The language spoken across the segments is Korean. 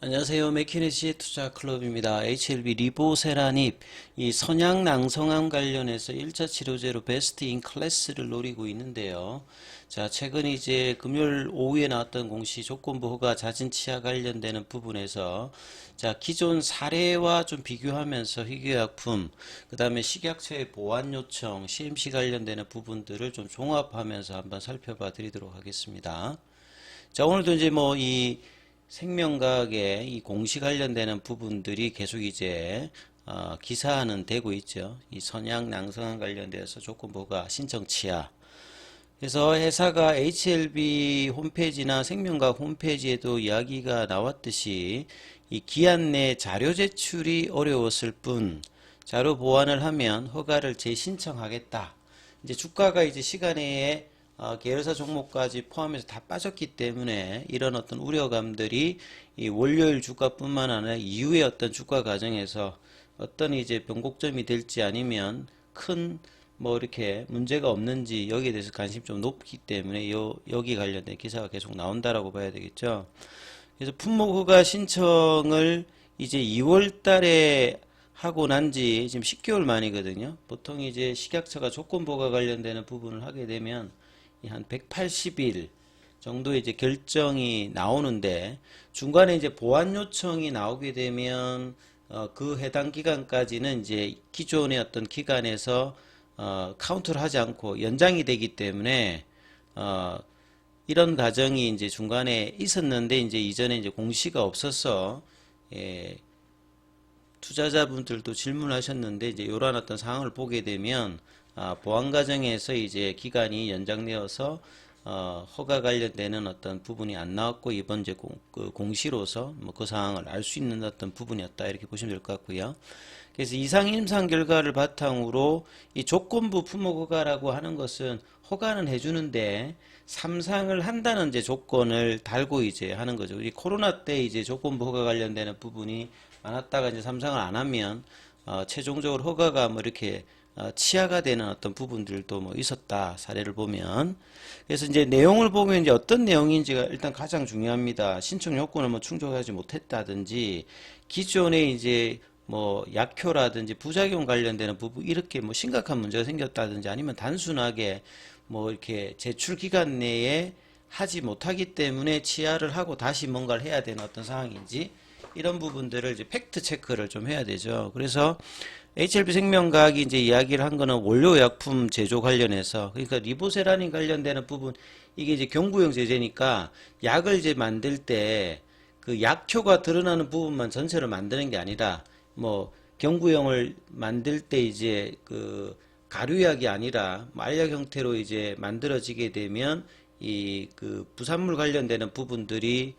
안녕하세요. 맥키네시 투자클럽입니다. HLB 리보세라닙 이 선양 낭성암 관련해서 1차 치료제로 베스트 인 클래스를 노리고 있는데요. 자, 최근 이제 금요일 오후에 나왔던 공시 조건부 허가 자진 치아 관련되는 부분에서 자, 기존 사례와 좀 비교하면서 희귀약품, 그 다음에 식약처의 보완 요청, CMC 관련되는 부분들을 좀 종합하면서 한번 살펴봐 드리도록 하겠습니다. 자, 오늘도 이제 이 생명과학의 이 공시 관련되는 부분들이 계속 이제 기사화는 되고 있죠. 이 선양 낭성암 관련돼서 조건부가 신청 취하. 그래서 회사가 HLB 홈페이지나 생명과학 홈페이지에도 이야기가 나왔듯이 이 기한 내 자료 제출이 어려웠을 뿐 자료 보완을 하면 허가를 재신청하겠다. 이제 주가가 이제 시간에 계열사 종목까지 포함해서 다 빠졌기 때문에 이런 어떤 우려감들이 이 월요일 주가뿐만 아니라 이후의 어떤 주가 과정에서 어떤 이제 변곡점이 될지 아니면 큰 이렇게 문제가 없는지 여기에 대해서 관심이 좀 높기 때문에 여기 관련된 기사가 계속 나온다라고 봐야 되겠죠. 그래서 품목 허가 신청을 이제 2월 달에 하고 난 지 지금 10개월 만이거든요. 보통 이제 식약처가 조건부가 관련되는 부분을 하게 되면 한 180일 정도 이제 결정이 나오는데 중간에 이제 보완 요청이 나오게 되면 그 해당 기간까지는 이제 기존의 어떤 기간에서 카운트를 하지 않고 연장이 되기 때문에 이런 과정이 이제 중간에 있었는데 이제 이전에 이제 공시가 없어서 투자자분들도 질문하셨는데 이제 이러한 어떤 상황을 보게 되면 보완 과정에서 이제 기간이 연장되어서 허가 관련되는 어떤 부분이 안 나왔고 이번 이제 공시로서 그 상황을 알 수 있는 어떤 부분이었다 이렇게 보시면 될 것 같고요. 그래서 이상 임상 결과를 바탕으로 이 조건부 품목 허가라고 하는 것은 허가는 해주는데 삼상을 한다는 이제 조건을 달고 이제 하는 거죠. 우리 코로나 때 이제 조건부 허가 관련되는 부분이 많았다가 이제 삼상을 안 하면 최종적으로 허가가 이렇게 치하가 되는 어떤 부분들도 있었다 사례를 보면. 그래서 이제 내용을 보면 이제 어떤 내용인지가 일단 가장 중요합니다. 신청 요건을 충족하지 못했다든지 기존에 이제 약효라든지 부작용 관련되는 부분 이렇게 심각한 문제가 생겼다든지 아니면 단순하게 이렇게 제출 기간 내에 하지 못하기 때문에 치하를 하고 다시 뭔가를 해야 되는 어떤 상황인지 이런 부분들을 이제 팩트 체크를 좀 해야 되죠. 그래서 HLB 생명과학이 이제 이야기를 한 거는 원료약품 제조 관련해서 그러니까 리보세라닌 관련되는 부분 이게 이제 경구용 제제니까 약을 이제 만들 때 그 약효가 드러나는 부분만 전체를 만드는 게 아니라 경구용을 만들 때 이제 그 가루약이 아니라 알약 형태로 이제 만들어지게 되면 이 그 부산물 관련되는 부분들이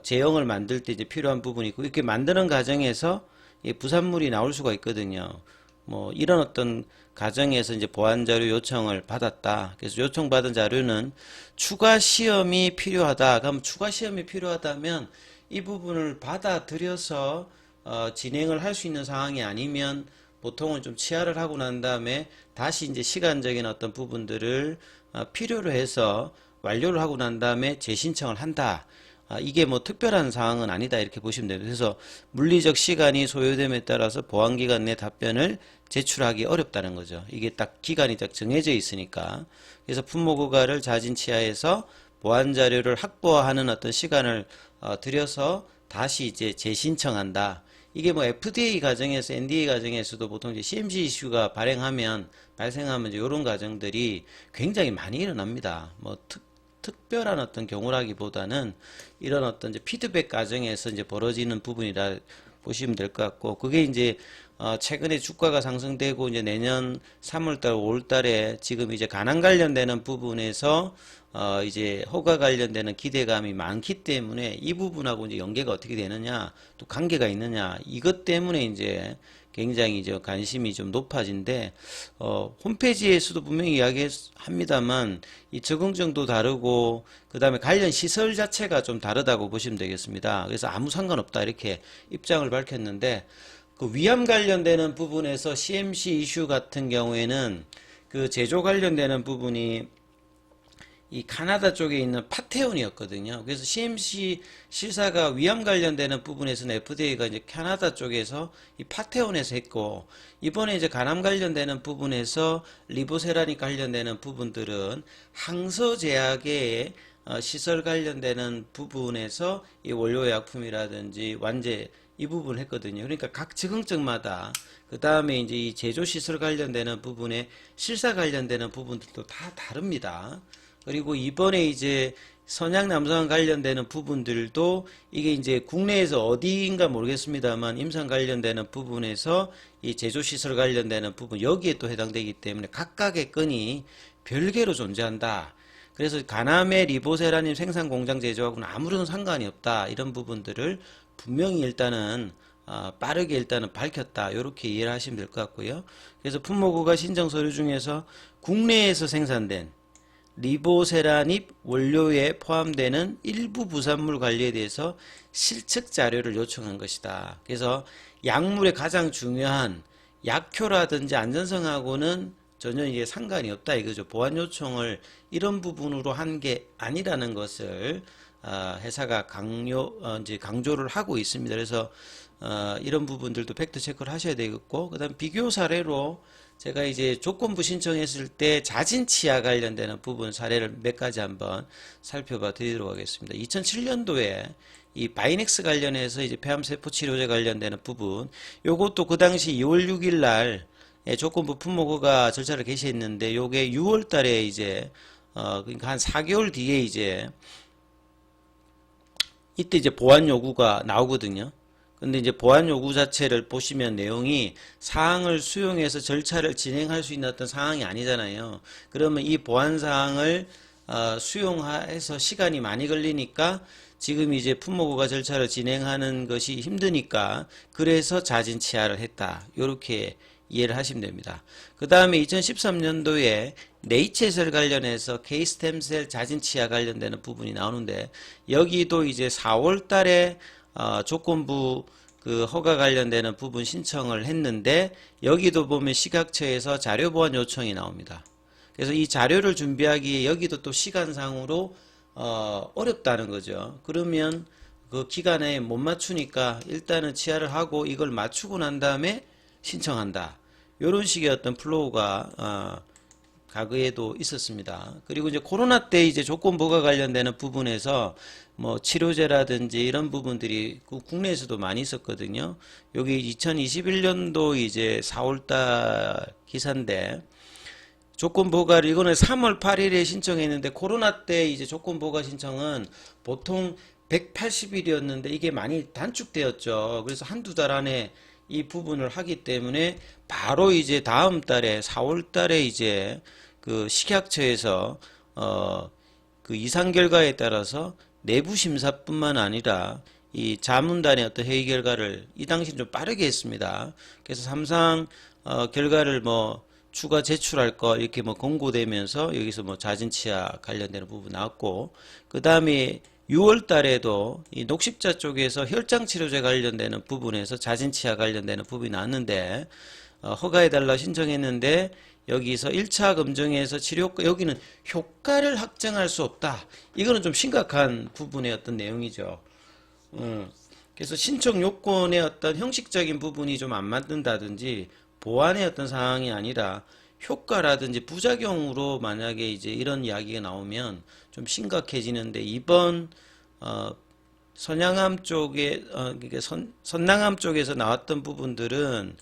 제형을 만들 때 이제 필요한 부분이 있고 이렇게 만드는 과정에서 이 부산물이 나올 수가 있거든요. 이런 어떤 과정에서 이제 보완 자료 요청을 받았다. 그래서 요청받은 자료는 추가 시험이 필요하다. 그럼 추가 시험이 필요하다면 이 부분을 받아들여서 진행을 할 수 있는 상황이 아니면 보통은 좀 치하를 하고 난 다음에 다시 이제 시간적인 어떤 부분들을 필요로 해서 완료를 하고 난 다음에 재신청을 한다. 이게 특별한 사항은 아니다 이렇게 보시면 됩니다. 그래서 물리적 시간이 소요됨에 따라서 보완기간 내 답변을 제출하기 어렵다는 거죠. 이게 딱 기간이 딱 정해져 있으니까. 그래서 품목허가를 자진치하해서 보완 자료를 확보하는 어떤 시간을 들여서 다시 이제 재신청한다. 이게 FDA 과정에서 NDA 과정에서도 보통 이제 CMC 이슈가 발생하면 이제 이런 과정들이 굉장히 많이 일어납니다. 특별한 어떤 경우라기보다는 이런 어떤 이제 피드백 과정에서 이제 벌어지는 부분이라 보시면 될 것 같고 그게 이제 최근에 주가가 상승되고 이제 내년 3월달, 5월달에 지금 이제 가난 관련되는 부분에서 이제 허가 관련되는 기대감이 많기 때문에 이 부분하고 이제 연계가 어떻게 되느냐, 또 관계가 있느냐 이것 때문에 이제 굉장히 이제 관심이 좀 높아진데 홈페이지에서도 분명히 이야기합니다만 이 적응정도 다르고 그 다음에 관련 시설 자체가 좀 다르다고 보시면 되겠습니다. 그래서 아무 상관없다 이렇게 입장을 밝혔는데 그 위암 관련되는 부분에서 CMC 이슈 같은 경우에는 그 제조 관련되는 부분이 이 카나다 쪽에 있는 파테온이었거든요. 그래서 CMC 실사가 위암 관련되는 부분에서는 FDA가 이제 캐나다 쪽에서 이 파테온에서 했고, 이번에 이제 간암 관련되는 부분에서 리보세라닉 관련되는 부분들은 항서제약의 시설 관련되는 부분에서 이 원료약품이라든지 완제 이 부분을 했거든요. 그러니까 각 지검증마다 그 다음에 이제 이 제조시설 관련되는 부분에 실사 관련되는 부분들도 다 다릅니다. 그리고 이번에 이제 선약남성 관련되는 부분들도 이게 이제 국내에서 어디인가 모르겠습니다만 임상 관련되는 부분에서 이 제조시설 관련되는 부분 여기에 또 해당되기 때문에 각각의 건이 별개로 존재한다. 그래서 간암의 리보세라님 생산 공장 제조하고는 아무런 상관이 없다. 이런 부분들을 분명히 일단은 빠르게 일단은 밝혔다. 이렇게 이해를 하시면 될 것 같고요. 그래서 품목허가 신청 서류 중에서 국내에서 생산된 리보세라닙 원료에 포함되는 일부 부산물 관리에 대해서 실측 자료를 요청한 것이다. 그래서 약물의 가장 중요한 약효라든지 안전성하고는 전혀 이게 상관이 없다 이거죠. 보안 요청을 이런 부분으로 한 게 아니라는 것을 회사가 이제 강조를 하고 있습니다. 그래서 이런 부분들도 팩트 체크를 하셔야 되겠고, 그다음 비교 사례로 제가 이제 조건부 신청했을 때 자진 치아 관련되는 부분 사례를 몇 가지 한번 살펴봐 드리도록 하겠습니다. 2007년도에 이 바이넥스 관련해서 이제 폐암세포 치료제 관련되는 부분, 요것도 그 당시 2월 6일 날 조건부 품목허가 절차를 개시했는데, 요게 6월 달에 이제 그러니까 한 4개월 뒤에 이제 이때 이제 보안 요구가 나오거든요. 근데 이제 보안 요구 자체를 보시면 내용이 사항을 수용해서 절차를 진행할 수 있는 어떤 상황이 아니잖아요. 그러면 이 보안 사항을 수용해서 시간이 많이 걸리니까 지금 이제 품목허가 절차를 진행하는 것이 힘드니까 그래서 자진 치아를 했다. 이렇게 이해를 하시면 됩니다. 그 다음에 2013년도에 네이처셀 관련해서 K스템셀 자진 치아 관련되는 부분이 나오는데, 여기도 이제 4월 달에 조건부 그 허가 관련되는 부분 신청을 했는데, 여기도 보면 식약처에서 자료 보완 요청이 나옵니다. 그래서 이 자료를 준비하기에 여기도 또 시간상으로 어렵다는 거죠. 그러면 그 기간에 못 맞추니까 일단은 치아를 하고 이걸 맞추고 난 다음에 신청한다. 이런 식의 어떤 플로우가 과거에도 있었습니다. 그리고 이제 코로나 때 이제 조건부가 관련되는 부분에서 뭐 치료제라든지 이런 부분들이 국내에서도 많이 있었거든요. 여기 2021년도 이제 4월달 기사인데, 조건부가를 이거는 3월 8일에 신청했는데, 코로나 때 이제 조건부가 신청은 보통 180일이었는데 이게 많이 단축되었죠. 그래서 한두 달 안에 이 부분을 하기 때문에 바로 이제 다음 달에 4월 달에 이제 그 식약처에서 그 이상 결과에 따라서 내부 심사뿐만 아니라 이 자문단의 어떤 회의 결과를 이 당시 좀 빠르게 했습니다. 그래서 삼상 결과를 뭐 추가 제출할 거 이렇게 뭐 공고되면서 여기서 뭐 자진치아 관련되는 부분 나왔고, 그 다음에 6월 달에도 이 녹십자 쪽에서 혈장 치료제 관련되는 부분에서 자진치아 관련되는 부분이 나왔는데, 허가해달라 신청했는데 여기서 1차 검증에서 여기는 효과를 확정할 수 없다. 이거는 좀 심각한 부분의 어떤 내용이죠. 그래서 신청 요건의 어떤 형식적인 부분이 좀 안 맞는다든지 보완의 어떤 상황이 아니라 효과라든지 부작용으로 만약에 이제 이런 이야기가 나오면 좀 심각해지는데, 이번 선양암 쪽에 그러니까 선낭암 쪽에서 나왔던 부분들은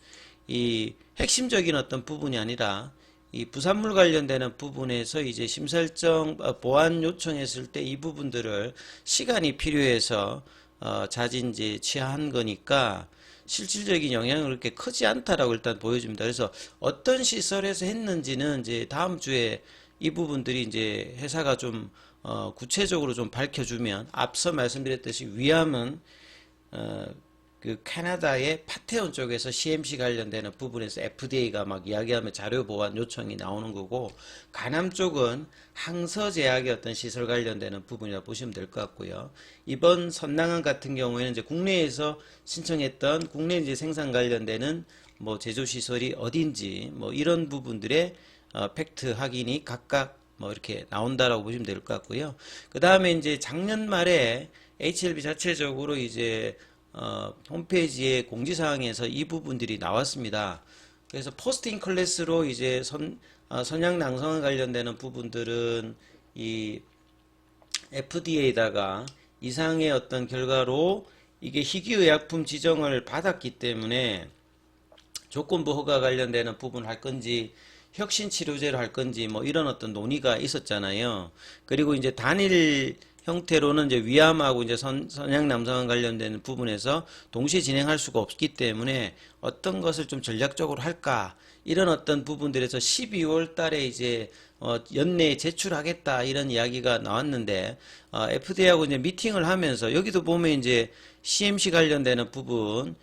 이 핵심적인 어떤 부분이 아니라 이 부산물 관련되는 부분에서 이제 심사일정 보완 요청했을 때 이 부분들을 시간이 필요해서 자진제 취한 거니까 실질적인 영향은 그렇게 크지 않다라고 일단 보여집니다. 그래서 어떤 시설에서 했는지는 이제 다음 주에 이 부분들이 이제 회사가 좀 구체적으로 좀 밝혀주면, 앞서 말씀드렸듯이 위암은 그 캐나다의 파테온 쪽에서 CMC 관련되는 부분에서 FDA가 막 이야기하면 자료 보완 요청이 나오는 거고, 간암 쪽은 항서제약의 어떤 시설 관련되는 부분이라 보시면 될 것 같고요. 이번 선낭암 같은 경우에는 이제 국내에서 신청했던 국내 이제 생산 관련되는 뭐 제조 시설이 어딘지 뭐 이런 부분들의 팩트 확인이 각각 뭐 이렇게 나온다라고 보시면 될 것 같고요. 그 다음에 이제 작년 말에 HLB 자체적으로 이제 홈페이지에 공지사항에서 이 부분들이 나왔습니다. 그래서 포스팅 클래스로 이제 선약 낭성에 관련되는 부분들은 이 FDA에다가 이상의 어떤 결과로 이게 희귀의약품 지정을 받았기 때문에 조건부 허가 관련되는 부분 할 건지 혁신치료제로 할 건지 뭐 이런 어떤 논의가 있었잖아요. 그리고 이제 단일 형태로는 이제 위암하고 이제 선약 남성과 관련되는 부분에서 동시에 진행할 수가 없기 때문에 어떤 것을 좀 전략적으로 할까 이런 어떤 부분들에서 12월 달에 이제 연내에 제출하겠다 이런 이야기가 나왔는데 FDA하고 이제 미팅을 하면서 여기도 보면 이제 CMC 관련되는 부분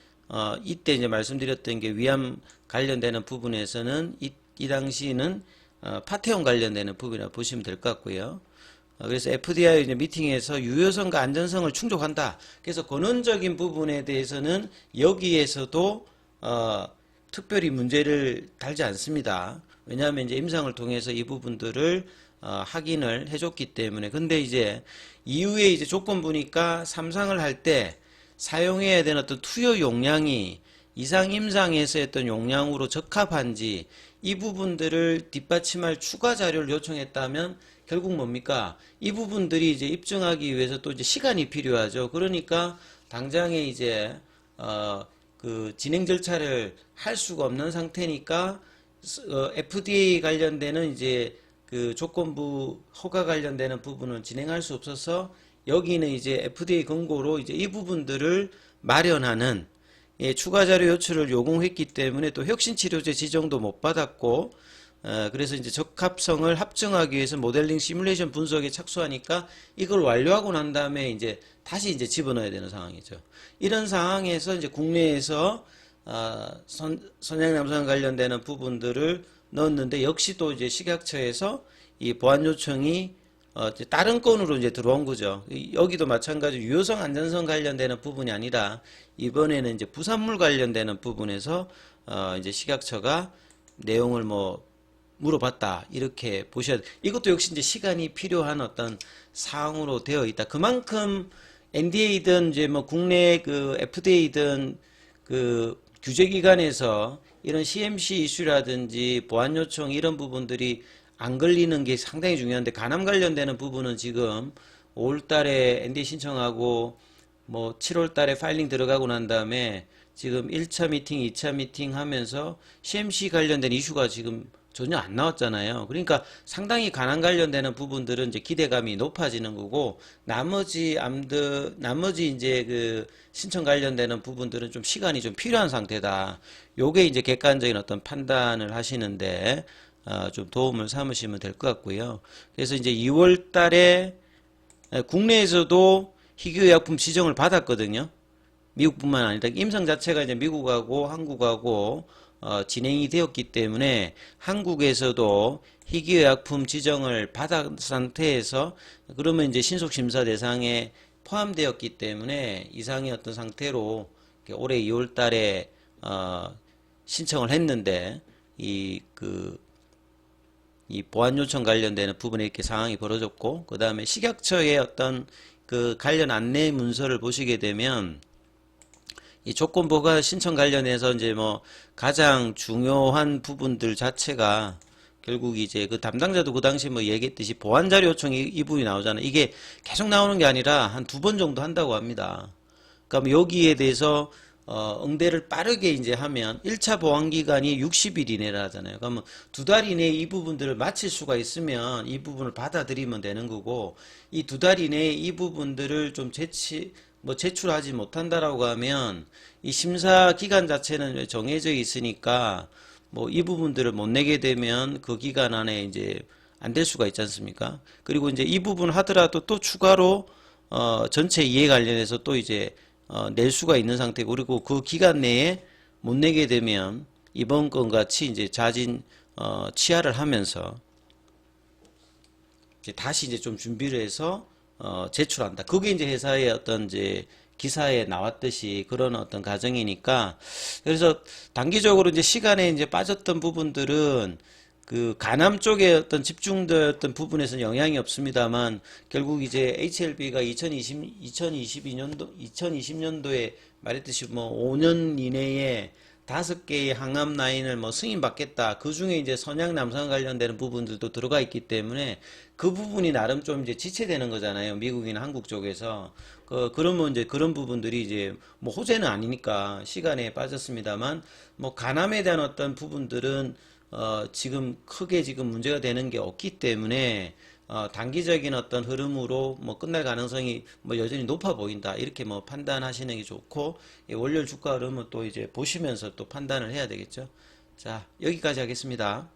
이때 이제 말씀드렸던 게 위암 관련되는 부분에서는 이 당시는 파테온 관련되는 부분이라고 보시면 될 것 같고요. 그래서 FDI 이제 미팅에서 유효성과 안전성을 충족한다. 그래서 근원적인 부분에 대해서는 여기에서도 특별히 문제를 달지 않습니다. 왜냐하면 이제 임상을 통해서 이 부분들을 확인을 해줬기 때문에. 근데 이제 이후에 이제 조건부니까 3상을 할 때 사용해야 되는 어떤 투여 용량이 이상 임상에서 했던 용량으로 적합한지 이 부분들을 뒷받침할 추가 자료를 요청했다면 결국 뭡니까? 이 부분들이 이제 입증하기 위해서 또 이제 시간이 필요하죠. 그러니까 당장에 이제 그 진행 절차를 할 수가 없는 상태니까 FDA 관련되는 이제 그 조건부 허가 관련되는 부분은 진행할 수 없어서 여기는 이제 FDA 권고로 이제 이 부분들을 마련하는 추가 자료 요청을 요구했기 때문에 또 혁신치료제 지정도 못 받았고 그래서 이제 적합성을 합증하기 위해서 모델링 시뮬레이션 분석에 착수하니까 이걸 완료하고 난 다음에 이제 다시 이제 집어넣어야 되는 상황이죠. 이런 상황에서 이제 국내에서 선약 남성 관련되는 부분들을 넣었는데 역시 또 이제 식약처에서 이 보안 요청이 다른 건으로 이제 들어온 거죠. 여기도 마찬가지로 유효성 안전성 관련되는 부분이 아니라 이번에는 이제 부산물 관련되는 부분에서 이제 식약처가 내용을 뭐 물어봤다 이렇게 보셔야 돼. 이것도 역시 이제 시간이 필요한 어떤 사항으로 되어 있다. 그만큼 NDA든 이제 뭐 국내 그 FDA든 그 규제기관에서 이런 CMC 이슈라든지 보안 요청 이런 부분들이 안 걸리는 게 상당히 중요한데 간암 관련되는 부분은 지금 5월 달에 NDA 신청하고 뭐 7월 달에 파일링 들어가고 난 다음에 지금 1차 미팅, 2차 미팅 하면서 CMC 관련된 이슈가 지금 전혀 안 나왔잖아요. 그러니까 상당히 간암 관련되는 부분들은 이제 기대감이 높아지는 거고 나머지 이제 그 신청 관련되는 부분들은 좀 시간이 좀 필요한 상태다. 요게 이제 객관적인 어떤 판단을 하시는데 좀 도움을 삼으시면 될 것 같고요. 그래서 이제 2월 달에 국내에서도 희귀의약품 지정을 받았거든요. 미국뿐만 아니라 임상 자체가 이제 미국하고 한국하고 진행이 되었기 때문에 한국에서도 희귀의약품 지정을 받은 상태에서 그러면 이제 신속심사 대상에 포함되었기 때문에 이상의 어떤 상태로 올해 2월 달에 신청을 했는데 이 보안 요청 관련되는 부분에 이렇게 상황이 벌어졌고 그 다음에 식약처의 어떤 그 관련 안내 문서를 보시게 되면 이 조건부가 신청 관련해서 이제 뭐 가장 중요한 부분들 자체가 결국 이제 그 담당자도 그 당시 뭐 얘기했듯이 보안 자료 요청이 이 부분이 나오잖아요. 이게 계속 나오는 게 아니라 한 2번 정도 한다고 합니다. 그러니까 여기에 대해서 응대를 빠르게 이제 하면 1차 보안 기간이 60일 이내라 하잖아요. 그러면 2달 이내에 이 부분들을 마칠 수가 있으면 이 부분을 받아들이면 되는 거고 이 2달 이내에 이 부분들을 좀 제출하지 못한다라고 하면 이 심사 기간 자체는 정해져 있으니까 뭐 이 부분들을 못 내게 되면 그 기간 안에 이제 안 될 수가 있지 않습니까? 그리고 이제 이 부분 하더라도 또 추가로 전체 이해 관련해서 또 이제 낼 수가 있는 상태고 그리고 그 기간 내에 못 내게 되면 이번 건 같이 이제 자진 취하를 하면서 이제 다시 이제 좀 준비를 해서 제출한다. 그게 이제 회사의 어떤 이제 기사에 나왔듯이 그런 어떤 과정이니까 그래서 단기적으로 이제 시간에 이제 빠졌던 부분들은 그 가남 쪽에 어떤 집중되었던 부분에서는 영향이 없습니다만 결국 이제 HLB가 2020년도에 말했듯이 뭐 5년 이내에 5개의 항암 라인을 뭐 승인받겠다. 그 중에 이제 선양 남성 관련되는 부분들도 들어가 있기 때문에 그 부분이 나름 좀 이제 지체되는 거잖아요. 미국이나 한국 쪽에서. 그러면 이제 그런 부분들이 이제 뭐 호재는 아니니까 시간에 빠졌습니다만 뭐 간암에 대한 어떤 부분들은 지금 크게 지금 문제가 되는 게 없기 때문에 단기적인 어떤 흐름으로 뭐 끝날 가능성이 뭐 여전히 높아 보인다. 이렇게 뭐 판단하시는 게 좋고, 월요일 주가 흐름은 또 이제 보시면서 또 판단을 해야 되겠죠. 자, 여기까지 하겠습니다.